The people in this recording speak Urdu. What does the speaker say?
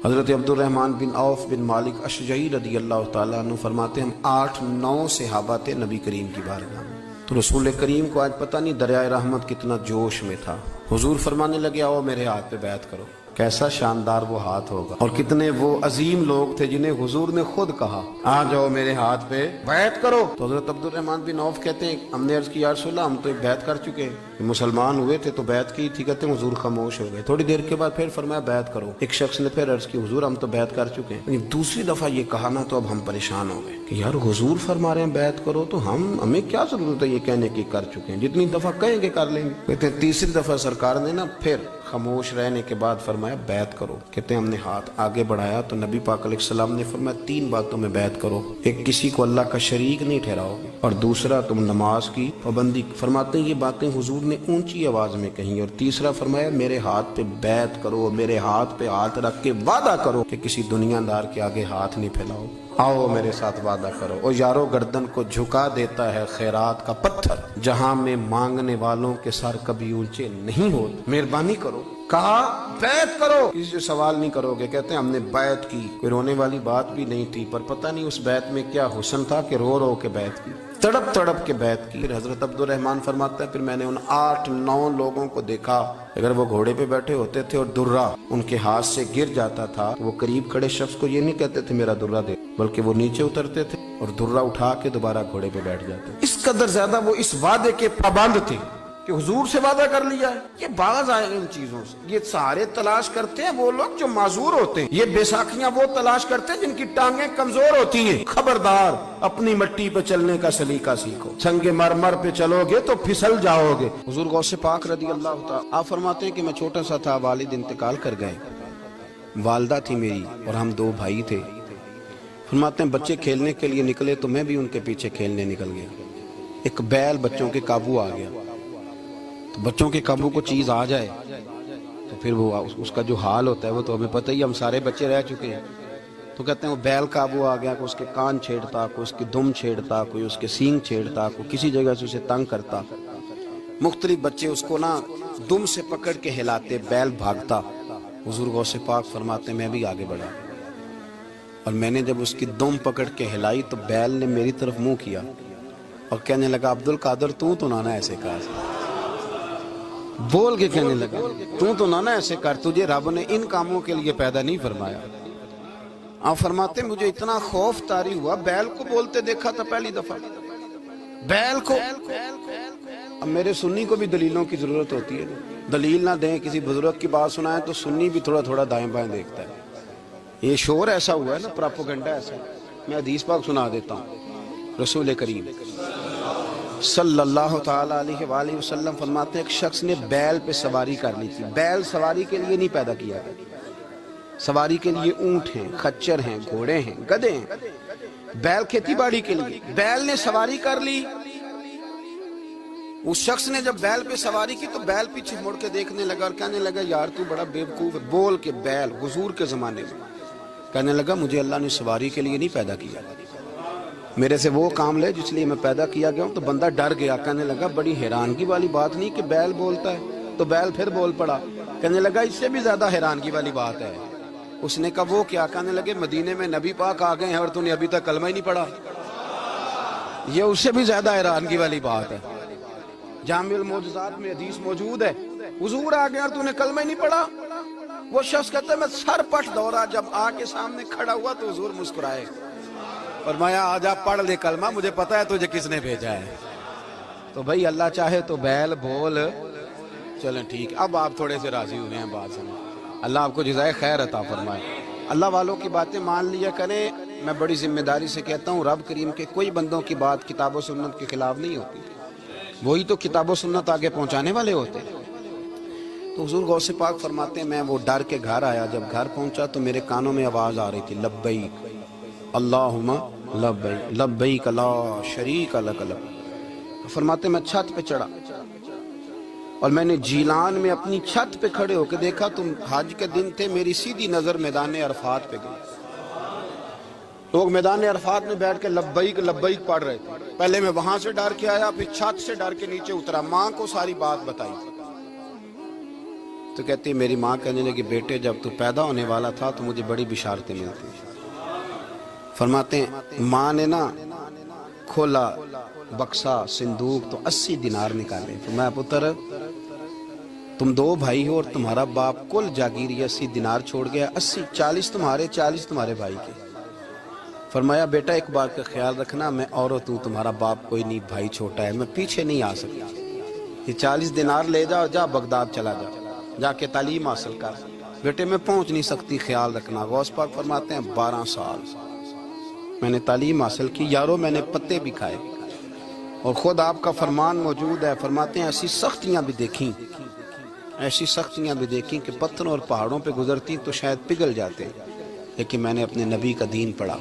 حضرت عبدالرحمن بن عوف بن مالک اشجعی رضی اللہ تعالیٰ عنہ فرماتے ہیں ہم 8-9 صحابہ تھے نبی کریم کی بارگاہ میں، تو رسول کریم کو آج پتہ نہیں دریائے رحمت کتنا جوش میں تھا۔ حضور فرمانے لگے آؤ میرے ہاتھ پہ بیعت کرو۔ کیسا شاندار وہ ہاتھ ہوگا، اور کتنے وہ عظیم لوگ تھے جنہیں حضور نے خود کہا آ جاؤ میرے ہاتھ پہ بیعت کرو۔ تو حضرت عبدالرحمن بن عوف کہتے ہیں ہم نے عرض کی یا رسول اللہ ہم تو ایک بیعت کر چکے ہیں، مسلمان ہوئے تھے تو بیعت کی تھی۔ کہتے ہیں حضور خاموش ہو گئے، تھوڑی دیر کے بعد پھر فرمایا بیعت کرو۔ ایک شخص نے پھر عرض کی حضور ہم تو بیعت کر چکے ہیں۔ دوسری دفعہ یہ کہا نا تو اب ہم پریشان ہو گئے کہ یار حضور فرما رہے ہیں بیعت کرو تو ہمیں کیا ضرورت ہے یہ کہنے کی، کر چکے ہیں، جتنی دفعہ کہیں گے کر لیں گے۔ کہتے ہیں تیسری دفعہ سرکار نے نا پھر خاموش رہنے کے بعد فرمایا بیعت کرو۔ کہتے ہیں ہم نے ہاتھ آگے بڑھایا تو نبی پاک علیہ السلام نے فرمایا 3 باتوں میں بیعت کرو، ایک کسی کو اللہ کا شریک نہیں ٹھہراؤ گے، اور دوسرا تم نماز کی پابندی۔ فرماتے ہیں یہ باتیں حضور نے اونچی آواز میں کہیں، اور تیسرا فرمایا میرے ہاتھ پہ بیعت کرو، میرے ہاتھ پہ ہاتھ رکھ کے وعدہ کرو کہ کسی دنیا دار کے آگے ہاتھ نہیں پھیلاؤ۔ آؤ میرے ساتھ وعدہ کرو۔ اور یارو گردن کو جھکا دیتا ہے خیرات کا پتھر، جہاں میں مانگنے والوں کے سر کبھی اونچے نہیں ہوتے، مہربانی کرو۔ کہا بیعت کرو، کسی سے سوال نہیں کرو گے۔ کہتے ہیں ہم نے بیعت کی، کوئی رونے والی بات بھی نہیں تھی، پر پتہ نہیں اس بیعت میں کیا حسن تھا کہ رو رو کے بیعت کی، تڑپ تڑپ کے بیعت کی۔ پھر حضرت عبدالرحمن فرماتا ہے پھر میں نے ان 8-9 لوگوں کو دیکھا، اگر وہ گھوڑے پہ بیٹھے ہوتے تھے اور درہ ان کے ہاتھ سے گر جاتا تھا تو وہ قریب کھڑے شخص کو یہ نہیں کہتے تھے میرا درہ دے، بلکہ وہ نیچے اترتے تھے اور درہ اٹھا کے دوبارہ گھوڑے پہ بیٹھ جاتے۔ اس قدر زیادہ وہ اس وعدے کے پابند تھے کہ حضور سے وعدہ کر لیا ہے۔ یہ باز آئے ان چیزوں سے، یہ سارے تلاش کرتے ہیں وہ لوگ جو معذور ہوتے ہیں، یہ بیساکھیاں وہ تلاش کرتے ہیں جن کی ٹانگیں کمزور ہوتی ہیں۔ خبردار اپنی مٹی پہ چلنے کا سلیقہ سیکھو، سنگ مرمر پہ چلو گے تو پھسل جاؤ گے۔ حضور غوث پاک رضی اللہ تعالیٰ آپ فرماتے ہیں کہ میں چھوٹا سا تھا، والد انتقال کر گئے، والدہ تھی میری اور ہم 2 بھائی تھے۔ فرماتے ہیں بچے کھیلنے کے لیے نکلے تو میں بھی ان کے پیچھے کھیلنے نکل گیا۔ ایک بیل بچوں کے قابو آ گیا، تو بچوں کے قابو کو چیز آ جائے تو پھر وہ اس کا جو حال ہوتا ہے وہ تو ہمیں پتہ ہی، ہم سارے بچے رہ چکے ہیں۔ تو کہتے ہیں وہ بیل قابو آ گیا، کوئی اس کے کان چھیڑتا، کوئی اس کی دم چھیڑتا، کوئی اس کے سینگ چھیڑتا، کوئی کسی جگہ سے اسے تنگ کرتا۔ مختلف بچے اس کو نا دم سے پکڑ کے ہلاتے، بیل بھاگتا۔ حضور غوث پاک فرماتے ہیں میں بھی آگے بڑھا، اور میں نے جب اس کی دم پکڑ کے ہلائی تو بیل نے میری طرف منہ کیا اور کہنے لگا عبدالقادر تو نہ ایسے کر، بول کے کہنے لگا تو نہ ایسے کر، تجھے رب نے ان کاموں کے لیے پیدا نہیں فرمایا۔ آپ فرماتے مجھے اتنا خوف طاری ہوا، بیل کو بولتے دیکھا تھا پہلی دفعہ، بیل کو۔ اب میرے سنی کو بھی دلیلوں کی ضرورت ہوتی ہے، دلیل نہ دیں، کسی بزرگ کی بات سنائیں تو سنی بھی تھوڑا تھوڑا دائیں بائیں دیکھتا ہے۔ یہ شور ایسا ہوا ہے نا، پراپوگنڈا ایسا ہے۔ میں حدیث پاک سنا دیتا ہوں۔ رسول کریم صلی اللہ تعالیٰ علیہ وآلہ وسلم فرماتے ہیں ایک شخص نے بیل پہ سواری کر لی تھی۔ بیل سواری کے لیے نہیں پیدا کیا گیا، سواری کے لیے اونٹ ہیں، خچر ہیں، گھوڑے ہیں، گدھے ہیں، بیل کھیتی باڑی کے لیے۔ بیل نے سواری کر لی، اس شخص نے جب بیل پہ سواری کی تو بیل پیچھے مڑ کے دیکھنے لگا اور کہنے لگا یار تو بڑا بیوقوف ہے۔ بول کے بیل حضور کے زمانے میں کہنے لگا مجھے اللہ نے سواری کے لیے نہیں پیدا کیا، میرے سے وہ کام لے جس لیے میں پیدا کیا گیا ہوں۔ تو بندہ ڈر گیا، کہنے لگا بڑی حیرانگی والی بات نہیں کہ بیل بولتا ہے، تو بیل پھر بول پڑا۔ کہنے لگا اس سے بھی زیادہ حیرانگی والی بات ہے۔ اس نے کہا وہ کیا؟ کہنے لگے مدینے میں نبی پاک آ گئے ہیں اور تو نے ابھی تک کلمہ ہی نہیں پڑھا، یہ اس سے بھی زیادہ حیرانگی والی بات ہے۔ جامع المعجزات میں حدیث موجود ہے، حضور آ گئے اور تو نے کلمہ ہی نہیں پڑھا۔ وہ شخص کہتا ہے میں سر پٹ دوڑا، جب آ کے سامنے کھڑا ہوا تو حضور مسکرائے، فرمایا آجا پڑھ لے کلمہ، مجھے پتا ہے تجھے کس نے بھیجا ہے۔ تو بھائی اللہ چاہے تو بیل بول، چلیں ٹھیک۔ اب آپ تھوڑے سے راضی ہوئے ہیں بات سمجھ، اللہ آپ کو جزائے خیر عطا فرمائے۔ اللہ والوں کی باتیں مان لیا کریں۔ میں بڑی ذمہ داری سے کہتا ہوں رب کریم کے کوئی بندوں کی بات کتاب و سنت کے خلاف نہیں ہوتی، وہی تو کتاب و سنت آگے پہنچانے والے ہوتے ہیں۔ تو حضور غوث پاک فرماتے ہیں میں وہ ڈر کے گھر آیا، جب گھر پہنچا تو میرے کانوں میں آواز آ رہی تھی لبیک اللہم لبیک لبیک لا شریک لک لبیک۔ فرماتے میں چھت پہ چڑھا اور میں نے جیلان میں اپنی چھت پہ کھڑے ہو کے دیکھا، تم حج کے دن تھے، میری سیدھی نظر میدان عرفات پہ گئی۔ لوگ میدان عرفات میں بیٹھ کے لبیک لبیک پڑھ رہے تھے۔ پہلے میں وہاں سے ڈر کے آیا، پھر چھت سے ڈر کے نیچے اترا، ماں کو ساری بات بتائی۔ تو کہتی ہے میری ماں کہنے لگی بیٹے جب تو پیدا ہونے والا تھا تو مجھے بڑی بشارتیں ملتی. فرماتے ہیں ماں نے نا کھولا بکسا صندوق تو 80 دینار نکالے. فرمایا پتر تم 2 بھائی ہو اور تمہارا باپ کل جاگیری 80 دینار چھوڑ گیا. 40 تمہارے 40 تمہارے بھائی کے. فرمایا بیٹا ایک بات کا خیال رکھنا میں عورت ہوں تمہارا باپ کوئی نہیں بھائی چھوٹا ہے میں پیچھے نہیں آ سکتا. یہ 40 دینار لے جا جا بغداد چلا جا کے تعلیم حاصل کر. بیٹے میں پہنچ نہیں سکتی خیال رکھنا. غوث پاک فرماتے ہیں 12 سال میں نے تعلیم حاصل کی یارو میں نے پتے بھی کھائے اور خود آپ کا فرمان موجود ہے. فرماتے ہیں ایسی سختیاں بھی دیکھیں کہ پتھروں اور پہاڑوں پہ گزرتی تو شاید پگھل جاتے لیکن میں نے اپنے نبی کا دین پڑھا.